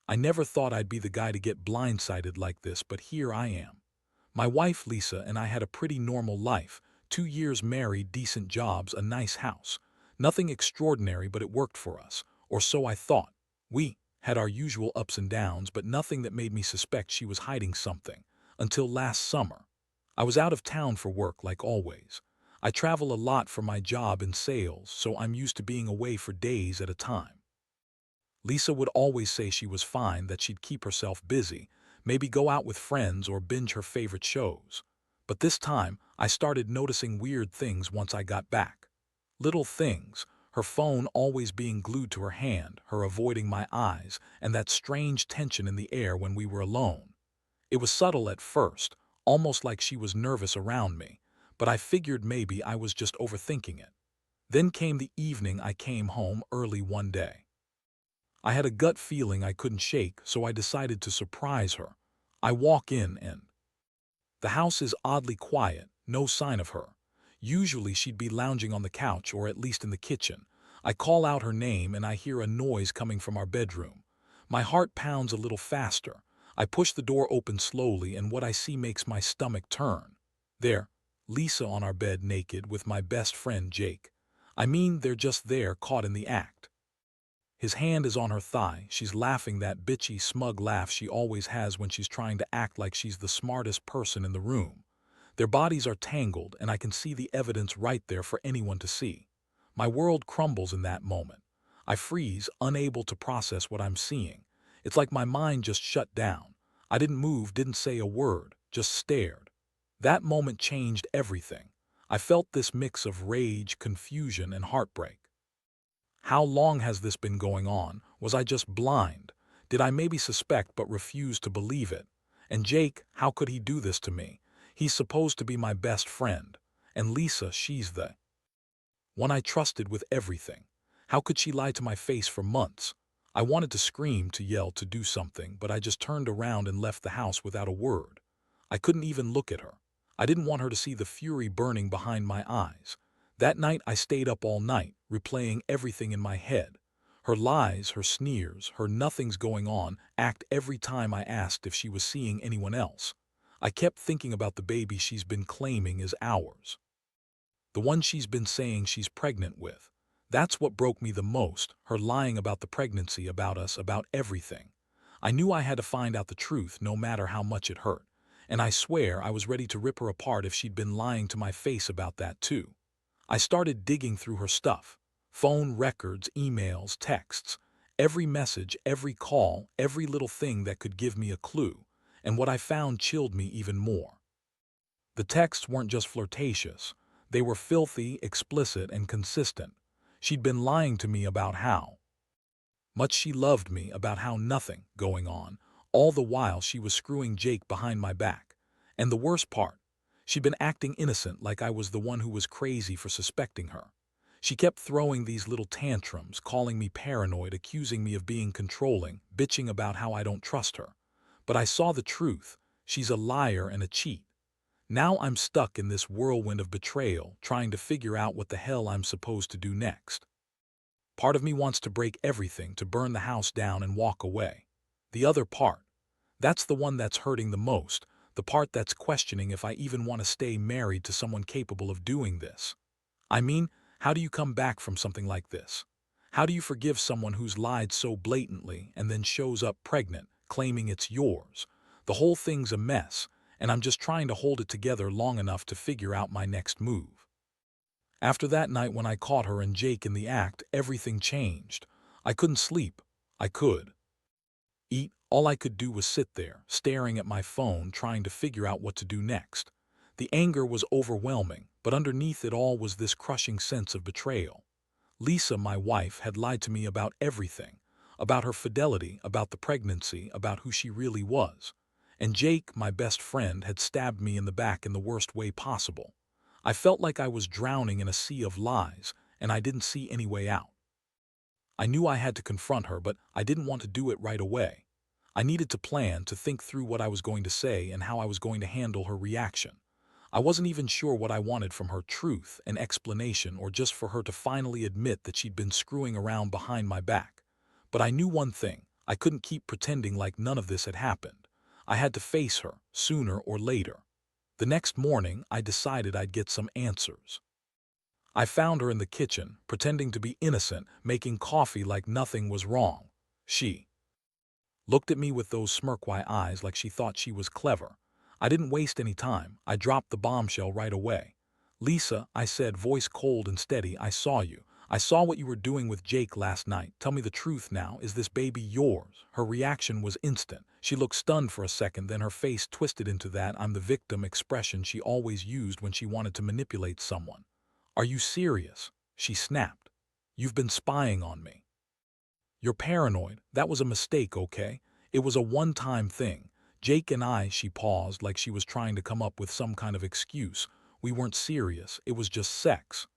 I never thought I'd be the guy to get blindsided like this, but here I am. My wife, Lisa, and I had a pretty normal life. 2 years married, decent jobs, a nice house. Nothing extraordinary, but it worked for us. Or so I thought. We had our usual ups and downs, but nothing that made me suspect she was hiding something. Until last summer. I was out of town for work, like always. I travel a lot for my job in sales, so I'm used to being away for days at a time. Lisa would always say she was fine, that she'd keep herself busy, maybe go out with friends or binge her favorite shows. But this time, I started noticing weird things once I got back. Little things, her phone always being glued to her hand, her avoiding my eyes, and that strange tension in the air when we were alone. It was subtle at first, almost like she was nervous around me, but I figured maybe I was just overthinking it. Then came the evening. I came home early one day. I had a gut feeling I couldn't shake, so I decided to surprise her. I walk in and the house is oddly quiet, no sign of her. Usually she'd be lounging on the couch or at least in the kitchen. I call out her name and I hear a noise coming from our bedroom. My heart pounds a little faster. I push the door open slowly and what I see makes my stomach turn. There, Lisa on our bed naked with my best friend Jake. I mean, they're just there, caught in the act. His hand is on her thigh. She's laughing that bitchy, smug laugh she always has when she's trying to act like she's the smartest person in the room. Their bodies are tangled, and I can see the evidence right there for anyone to see. My world crumbles in that moment. I freeze, unable to process what I'm seeing. It's like my mind just shut down. I didn't move, didn't say a word, just stared. That moment changed everything. I felt this mix of rage, confusion, and heartbreak. How long has this been going on? Was I just blind? Did I maybe suspect but refuse to believe it? And Jake, how could he do this to me? He's supposed to be my best friend. And Lisa, she's the one I trusted with everything. How could she lie to my face for months? I wanted to scream, to yell, to do something, but I just turned around and left the house without a word. I couldn't even look at her. I didn't want her to see the fury burning behind my eyes. That night I stayed up all night, replaying everything in my head. Her lies, her sneers, her nothing's going on act every time I asked if she was seeing anyone else. I kept thinking about the baby she's been claiming is ours. The one she's been saying she's pregnant with. That's what broke me the most, her lying about the pregnancy, about us, about everything. I knew I had to find out the truth no matter how much it hurt. And I swear I was ready to rip her apart if she'd been lying to my face about that too. I started digging through her stuff. Phone records, emails, texts. Every message, every call, every little thing that could give me a clue. And what I found chilled me even more. The texts weren't just flirtatious. They were filthy, explicit, and consistent. She'd been lying to me about how much she loved me, about how nothing going on. All the while she was screwing Jake behind my back. And the worst part, she'd been acting innocent, like I was the one who was crazy for suspecting her. She kept throwing these little tantrums, calling me paranoid, accusing me of being controlling, bitching about how I don't trust her. But I saw the truth. She's a liar and a cheat. Now I'm stuck in this whirlwind of betrayal, trying to figure out what the hell I'm supposed to do next. Part of me wants to break everything, to burn the house down and walk away. The other part, that's the one that's hurting the most, the part that's questioning if I even want to stay married to someone capable of doing this. I mean, how do you come back from something like this? How do you forgive someone who's lied so blatantly and then shows up pregnant, claiming it's yours? The whole thing's a mess, and I'm just trying to hold it together long enough to figure out my next move. After that night when I caught her and Jake in the act, everything changed. I couldn't sleep. I could eat. All I could do was sit there, staring at my phone, trying to figure out what to do next. The anger was overwhelming, but underneath it all was this crushing sense of betrayal. Lisa, my wife, had lied to me about everything, about her fidelity, about the pregnancy, about who she really was. And Jake, my best friend, had stabbed me in the back in the worst way possible. I felt like I was drowning in a sea of lies, and I didn't see any way out. I knew I had to confront her, but I didn't want to do it right away. I needed to plan, to think through what I was going to say and how I was going to handle her reaction. I wasn't even sure what I wanted from her: truth, an explanation, or just for her to finally admit that she'd been screwing around behind my back. But I knew one thing: I couldn't keep pretending like none of this had happened. I had to face her, sooner or later. The next morning, I decided I'd get some answers. I found her in the kitchen, pretending to be innocent, making coffee like nothing was wrong. She looked at me with those smirk-y eyes like she thought she was clever. I didn't waste any time. I dropped the bombshell right away. "Lisa," I said, voice cold and steady, "I saw you. I saw what you were doing with Jake last night. Tell me the truth now. Is this baby yours?" Her reaction was instant. She looked stunned for a second, then her face twisted into that "I'm the victim" expression she always used when she wanted to manipulate someone. "Are you serious?" she snapped. "You've been spying on me. You're paranoid. That was a mistake, okay? It was a one-time thing. Jake and I," she paused like she was trying to come up with some kind of excuse. "We weren't serious. It was just sex."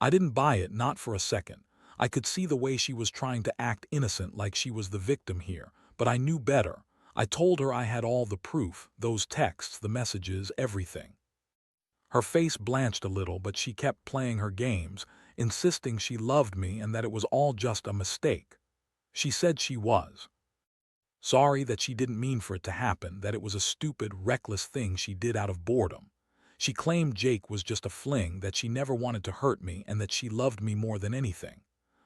I didn't buy it, not for a second. I could see the way she was trying to act innocent, like she was the victim here, but I knew better. I told her I had all the proof, those texts, the messages, everything. Her face blanched a little, but she kept playing her games, insisting she loved me and that it was all just a mistake. She said she was sorry, that she didn't mean for it to happen, that it was a stupid, reckless thing she did out of boredom. She claimed Jake was just a fling, that she never wanted to hurt me, and that she loved me more than anything.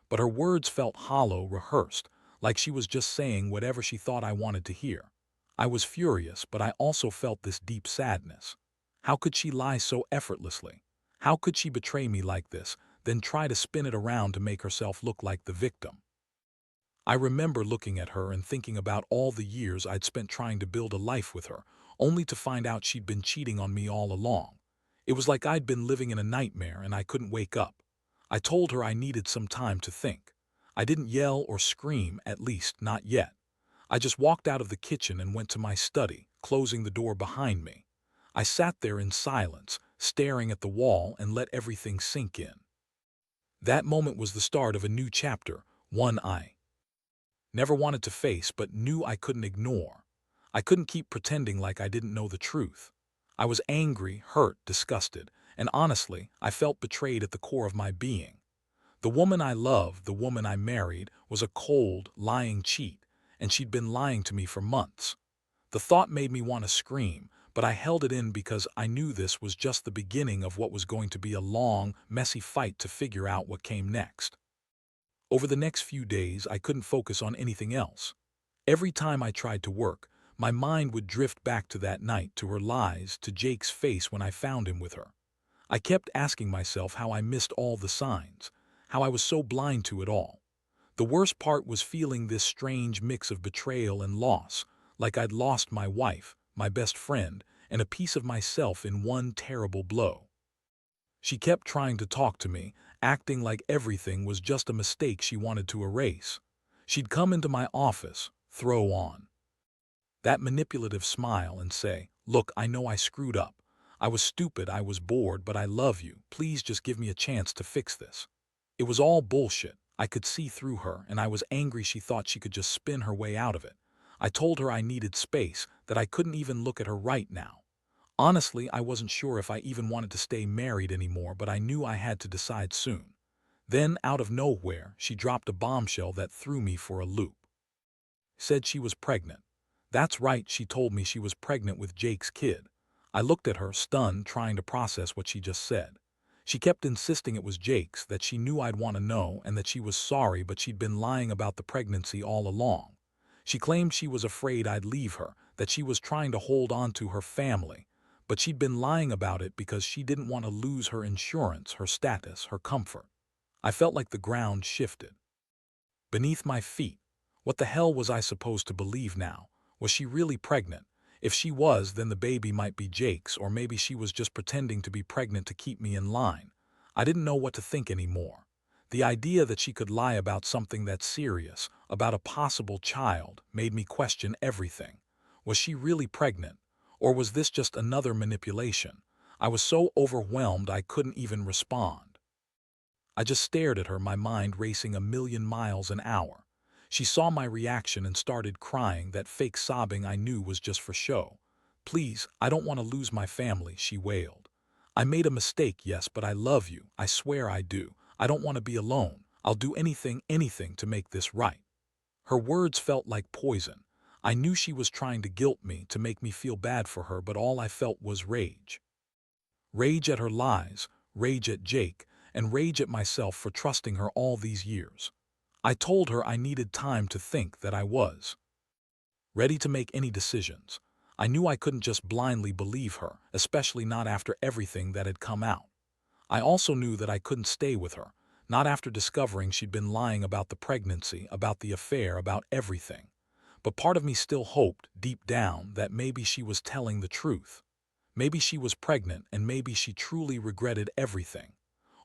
But her words felt hollow, rehearsed, like she was just saying whatever she thought I wanted to hear. I was furious, but I also felt this deep sadness. How could she lie so effortlessly? How could she betray me like this, then try to spin it around to make herself look like the victim? I remember looking at her and thinking about all the years I'd spent trying to build a life with her, only to find out she'd been cheating on me all along. It was like I'd been living in a nightmare and I couldn't wake up. I told her I needed some time to think. I didn't yell or scream, at least not yet. I just walked out of the kitchen and went to my study, closing the door behind me. I sat there in silence, staring at the wall, and let everything sink in. That moment was the start of a new chapter, one I never wanted to face but knew I couldn't ignore. I couldn't keep pretending like I didn't know the truth. I was angry, hurt, disgusted, and honestly, I felt betrayed at the core of my being. The woman I loved, the woman I married, was a cold, lying cheat, and she'd been lying to me for months. The thought made me want to scream, but I held it in because I knew this was just the beginning of what was going to be a long, messy fight to figure out what came next. Over the next few days, I couldn't focus on anything else. Every time I tried to work, my mind would drift back to that night, to her lies, to Jake's face when I found him with her. I kept asking myself how I missed all the signs, how I was so blind to it all. The worst part was feeling this strange mix of betrayal and loss, like I'd lost my wife, my best friend, and a piece of myself in one terrible blow. She kept trying to talk to me, acting like everything was just a mistake she wanted to erase. She'd come into my office, throw on that manipulative smile and say, "Look, I know I screwed up. I was stupid, I was bored, but I love you. Please just give me a chance to fix this." It was all bullshit. I could see through her, and I was angry she thought she could just spin her way out of it. I told her I needed space, that I couldn't even look at her right now. Honestly, I wasn't sure if I even wanted to stay married anymore, but I knew I had to decide soon. Then, out of nowhere, she dropped a bombshell that threw me for a loop. Said she was pregnant. That's right, she told me she was pregnant with Jake's kid. I looked at her, stunned, trying to process what she just said. She kept insisting it was Jake's, that she knew I'd want to know, and that she was sorry, but she'd been lying about the pregnancy all along. She claimed she was afraid I'd leave her, that she was trying to hold on to her family, but she'd been lying about it because she didn't want to lose her insurance, her status, her comfort. I felt like the ground shifted beneath my feet. What the hell was I supposed to believe now? Was she really pregnant? If she was, then the baby might be Jake's, or maybe she was just pretending to be pregnant to keep me in line. I didn't know what to think anymore. The idea that she could lie about something that serious, about a possible child, made me question everything. Was she really pregnant? Or was this just another manipulation? I was so overwhelmed I couldn't even respond. I just stared at her, my mind racing a million miles an hour. She saw my reaction and started crying, that fake sobbing I knew was just for show. "Please, I don't want to lose my family," she wailed. "I made a mistake, yes, but I love you. I swear I do. I don't want to be alone. I'll do anything, anything to make this right." Her words felt like poison. I knew she was trying to guilt me, to make me feel bad for her, but all I felt was rage. Rage at her lies, rage at Jake, and rage at myself for trusting her all these years. I told her I needed time to think, that I was ready to make any decisions. I knew I couldn't just blindly believe her, especially not after everything that had come out. I also knew that I couldn't stay with her, not after discovering she'd been lying about the pregnancy, about the affair, about everything. But part of me still hoped, deep down, that maybe she was telling the truth. Maybe she was pregnant, and maybe she truly regretted everything.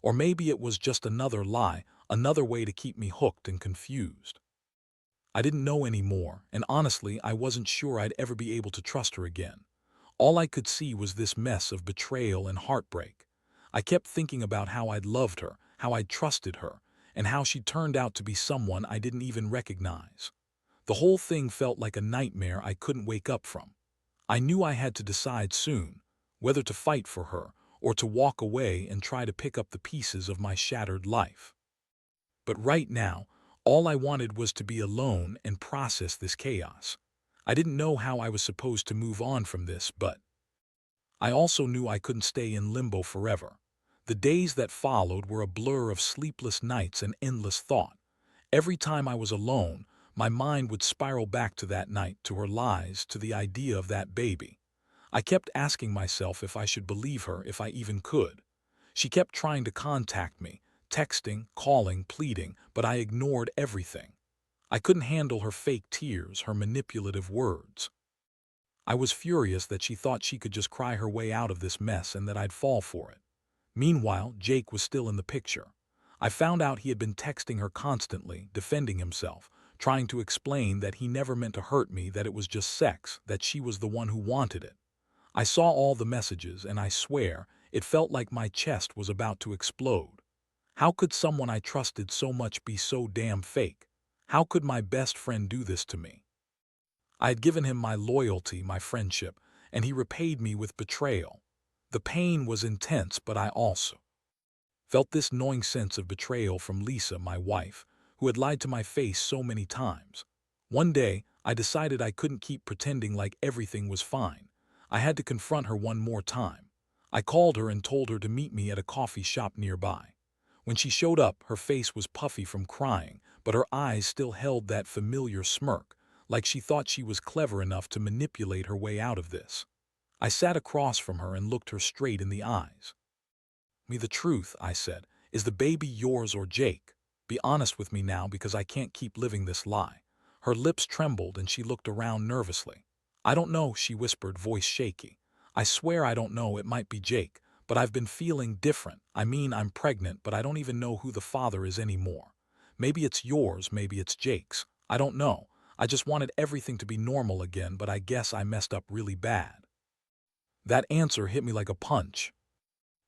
Or maybe it was just another lie, another way to keep me hooked and confused. I didn't know anymore, and honestly, I wasn't sure I'd ever be able to trust her again. All I could see was this mess of betrayal and heartbreak. I kept thinking about how I'd loved her, how I'd trusted her, and how she'd turned out to be someone I didn't even recognize. The whole thing felt like a nightmare I couldn't wake up from. I knew I had to decide soon, whether to fight for her or to walk away and try to pick up the pieces of my shattered life. But right now, all I wanted was to be alone and process this chaos. I didn't know how I was supposed to move on from this, but I also knew I couldn't stay in limbo forever. The days that followed were a blur of sleepless nights and endless thought. Every time I was alone, my mind would spiral back to that night, to her lies, to the idea of that baby. I kept asking myself if I should believe her, if I even could. She kept trying to contact me, texting, calling, pleading, but I ignored everything. I couldn't handle her fake tears, her manipulative words. I was furious that she thought she could just cry her way out of this mess and that I'd fall for it. Meanwhile, Jake was still in the picture. I found out he had been texting her constantly, defending himself, trying to explain that he never meant to hurt me, that it was just sex, that she was the one who wanted it. I saw all the messages, and I swear, it felt like my chest was about to explode. How could someone I trusted so much be so damn fake? How could my best friend do this to me? I had given him my loyalty, my friendship, and he repaid me with betrayal. The pain was intense, but I also felt this gnawing sense of betrayal from Lisa, my wife, who had lied to my face so many times. One day, I decided I couldn't keep pretending like everything was fine. I had to confront her one more time. I called her and told her to meet me at a coffee shop nearby. When she showed up, her face was puffy from crying, but her eyes still held that familiar smirk, like she thought she was clever enough to manipulate her way out of this. I sat across from her and looked her straight in the eyes. "Me the truth," I said. "Is the baby yours or Jake? Be honest with me now, because I can't keep living this lie." Her lips trembled and she looked around nervously. "I don't know," she whispered, voice shaky. "I swear I don't know. It might be Jake, but I've been feeling different. I mean, I'm pregnant, but I don't even know who the father is anymore. Maybe it's yours, maybe it's Jake's. I don't know. I just wanted everything to be normal again, but I guess I messed up really bad." That answer hit me like a punch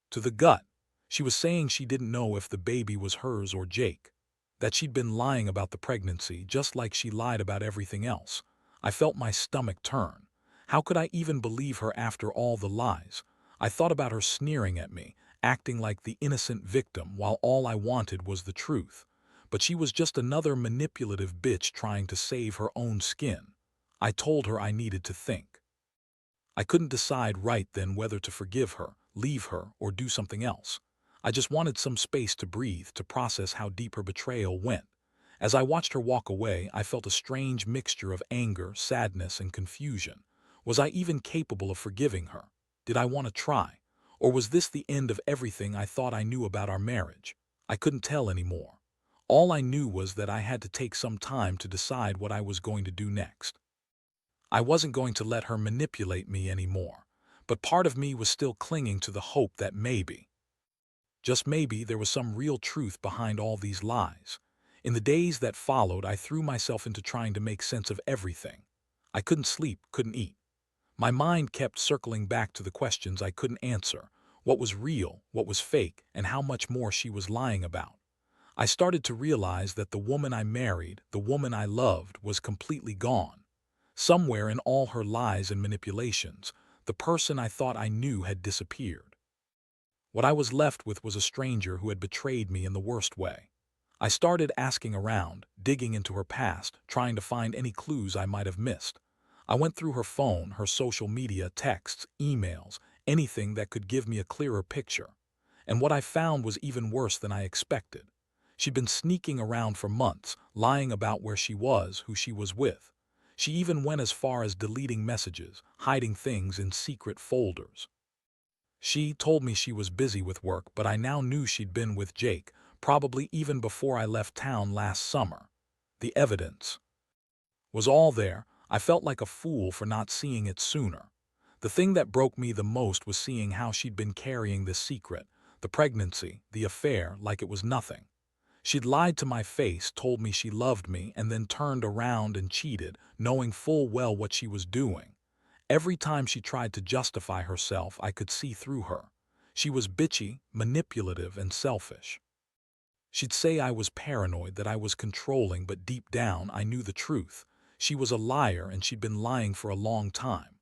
to the gut. She was saying she didn't know if the baby was hers or Jake, that she'd been lying about the pregnancy, just like she lied about everything else. I felt my stomach turn. How could I even believe her after all the lies? I thought about her sneering at me, acting like the innocent victim, while all I wanted was the truth. But she was just another manipulative bitch trying to save her own skin. I told her I needed to think. I couldn't decide right then whether to forgive her, leave her, or do something else. I just wanted some space to breathe, to process how deep her betrayal went. As I watched her walk away, I felt a strange mixture of anger, sadness, and confusion. Was I even capable of forgiving her? Did I want to try? Or was this the end of everything I thought I knew about our marriage? I couldn't tell anymore. All I knew was that I had to take some time to decide what I was going to do next. I wasn't going to let her manipulate me anymore, but part of me was still clinging to the hope that maybe, just maybe, there was some real truth behind all these lies. In the days that followed, I threw myself into trying to make sense of everything. I couldn't sleep, couldn't eat. My mind kept circling back to the questions I couldn't answer. What was real, what was fake, and how much more she was lying about. I started to realize that the woman I married, the woman I loved, was completely gone. Somewhere in all her lies and manipulations, the person I thought I knew had disappeared. What I was left with was a stranger who had betrayed me in the worst way. I started asking around, digging into her past, trying to find any clues I might have missed. I went through her phone, her social media, texts, emails, anything that could give me a clearer picture. And what I found was even worse than I expected. She'd been sneaking around for months, lying about where she was, who she was with. She even went as far as deleting messages, hiding things in secret folders. She told me she was busy with work, but I now knew she'd been with Jake, probably even before I left town last summer. The evidence was all there. I felt like a fool for not seeing it sooner. The thing that broke me the most was seeing how she'd been carrying this secret, the pregnancy, the affair, like it was nothing. She'd lied to my face, told me she loved me, and then turned around and cheated, knowing full well what she was doing. Every time she tried to justify herself, I could see through her. She was bitchy, manipulative, and selfish. She'd say I was paranoid, that I was controlling, but deep down I knew the truth. She was a liar, and she'd been lying for a long time.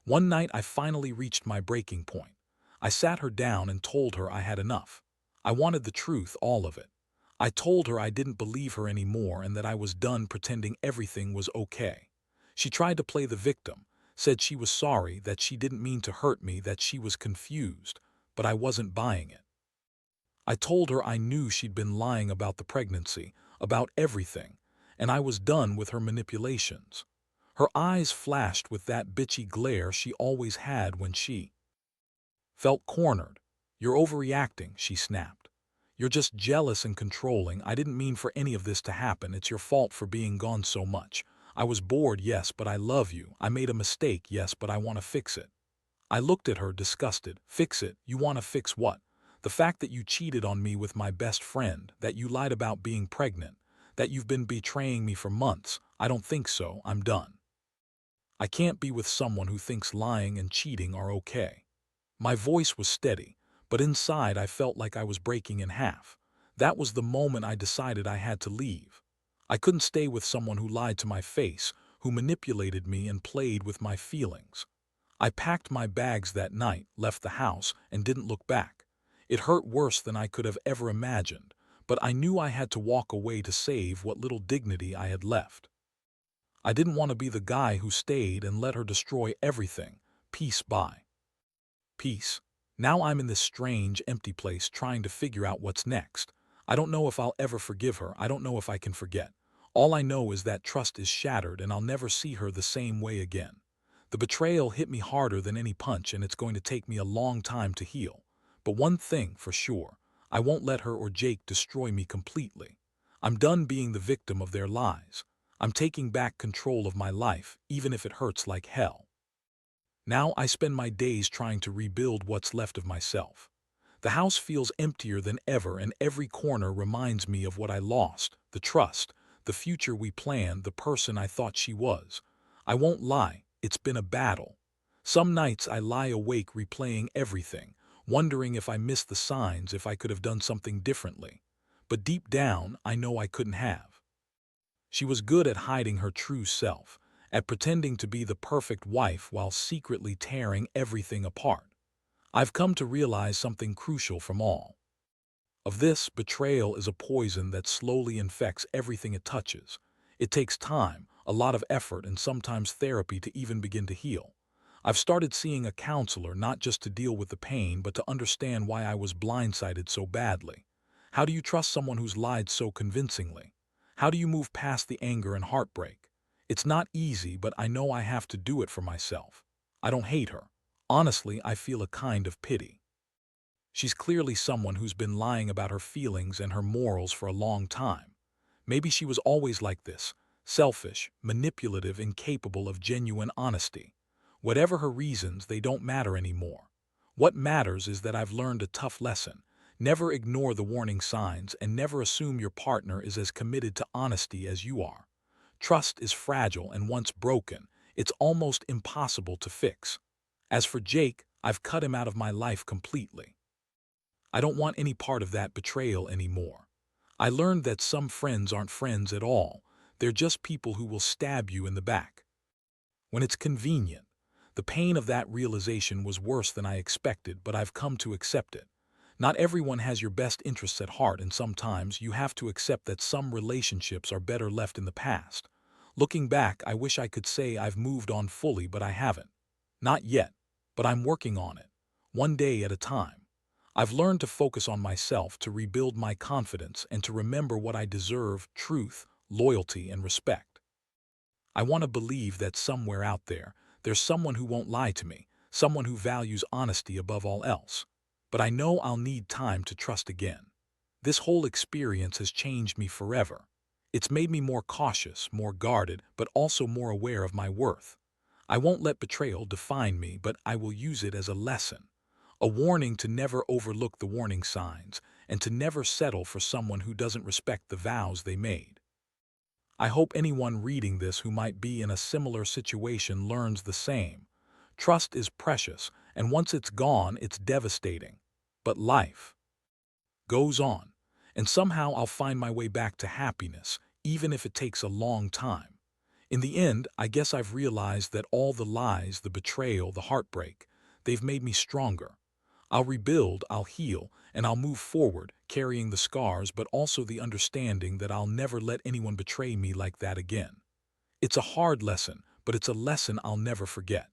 One night I finally reached my breaking point. I sat her down and told her I had enough. I wanted the truth, all of it. I told her I didn't believe her anymore and that I was done pretending everything was okay. She tried to play the victim, said she was sorry, that she didn't mean to hurt me, that she was confused, but I wasn't buying it. I told her I knew she'd been lying about the pregnancy, about everything, and I was done with her manipulations. Her eyes flashed with that bitchy glare she always had when she felt cornered. "You're overreacting," she snapped. "You're just jealous and controlling. I didn't mean for any of this to happen. It's your fault for being gone so much. I was bored, yes, but I love you. I made a mistake, yes, but I want to fix it." I looked at her, disgusted. "Fix it? You want to fix what? The fact that you cheated on me with my best friend, that you lied about being pregnant, that you've been betraying me for months? I don't think so. I'm done. I can't be with someone who thinks lying and cheating are okay." My voice was steady, but inside I felt like I was breaking in half. That was the moment I decided I had to leave. I couldn't stay with someone who lied to my face, who manipulated me and played with my feelings. I packed my bags that night, left the house, and didn't look back. It hurt worse than I could have ever imagined, but I knew I had to walk away to save what little dignity I had left. I didn't want to be the guy who stayed and let her destroy everything, piece by piece. Now I'm in this strange, empty place trying to figure out what's next. I don't know if I'll ever forgive her. I don't know if I can forget. All I know is that trust is shattered and I'll never see her the same way again. The betrayal hit me harder than any punch, and it's going to take me a long time to heal. But one thing for sure, I won't let her or Jake destroy me completely. I'm done being the victim of their lies. I'm taking back control of my life, even if it hurts like hell. Now I spend my days trying to rebuild what's left of myself. The house feels emptier than ever, and every corner reminds me of what I lost: the trust, the future we planned, the person I thought she was. I won't lie, it's been a battle. Some nights I lie awake replaying everything, wondering if I missed the signs, if I could have done something differently. But deep down, I know I couldn't have. She was good at hiding her true self, at pretending to be the perfect wife while secretly tearing everything apart. I've come to realize something crucial from all of this: betrayal is a poison that slowly infects everything it touches. It takes time, a lot of effort, and sometimes therapy to even begin to heal. I've started seeing a counselor, not just to deal with the pain, but to understand why I was blindsided so badly. How do you trust someone who's lied so convincingly? How do you move past the anger and heartbreak? It's not easy, but I know I have to do it for myself. I don't hate her. Honestly, I feel a kind of pity. She's clearly someone who's been lying about her feelings and her morals for a long time. Maybe she was always like this: selfish, manipulative, incapable of genuine honesty. Whatever her reasons, they don't matter anymore. What matters is that I've learned a tough lesson. Never ignore the warning signs, and never assume your partner is as committed to honesty as you are. Trust is fragile, and once broken, it's almost impossible to fix. As for Jake, I've cut him out of my life completely. I don't want any part of that betrayal anymore. I learned that some friends aren't friends at all. They're just people who will stab you in the back when it's convenient. The pain of that realization was worse than I expected, but I've come to accept it. Not everyone has your best interests at heart, and sometimes you have to accept that some relationships are better left in the past. Looking back, I wish I could say I've moved on fully, but I haven't. Not yet, but I'm working on it, one day at a time. I've learned to focus on myself, to rebuild my confidence, and to remember what I deserve: truth, loyalty, and respect. I want to believe that somewhere out there, there's someone who won't lie to me, someone who values honesty above all else. But I know I'll need time to trust again. This whole experience has changed me forever. It's made me more cautious, more guarded, but also more aware of my worth. I won't let betrayal define me, but I will use it as a lesson. A warning to never overlook the warning signs, and to never settle for someone who doesn't respect the vows they made. I hope anyone reading this who might be in a similar situation learns the same. Trust is precious, and once it's gone, it's devastating. But life goes on, and somehow I'll find my way back to happiness, even if it takes a long time. In the end, I guess I've realized that all the lies, the betrayal, the heartbreak, they've made me stronger. I'll rebuild, I'll heal, and I'll move forward, carrying the scars, but also the understanding that I'll never let anyone betray me like that again. It's a hard lesson, but it's a lesson I'll never forget.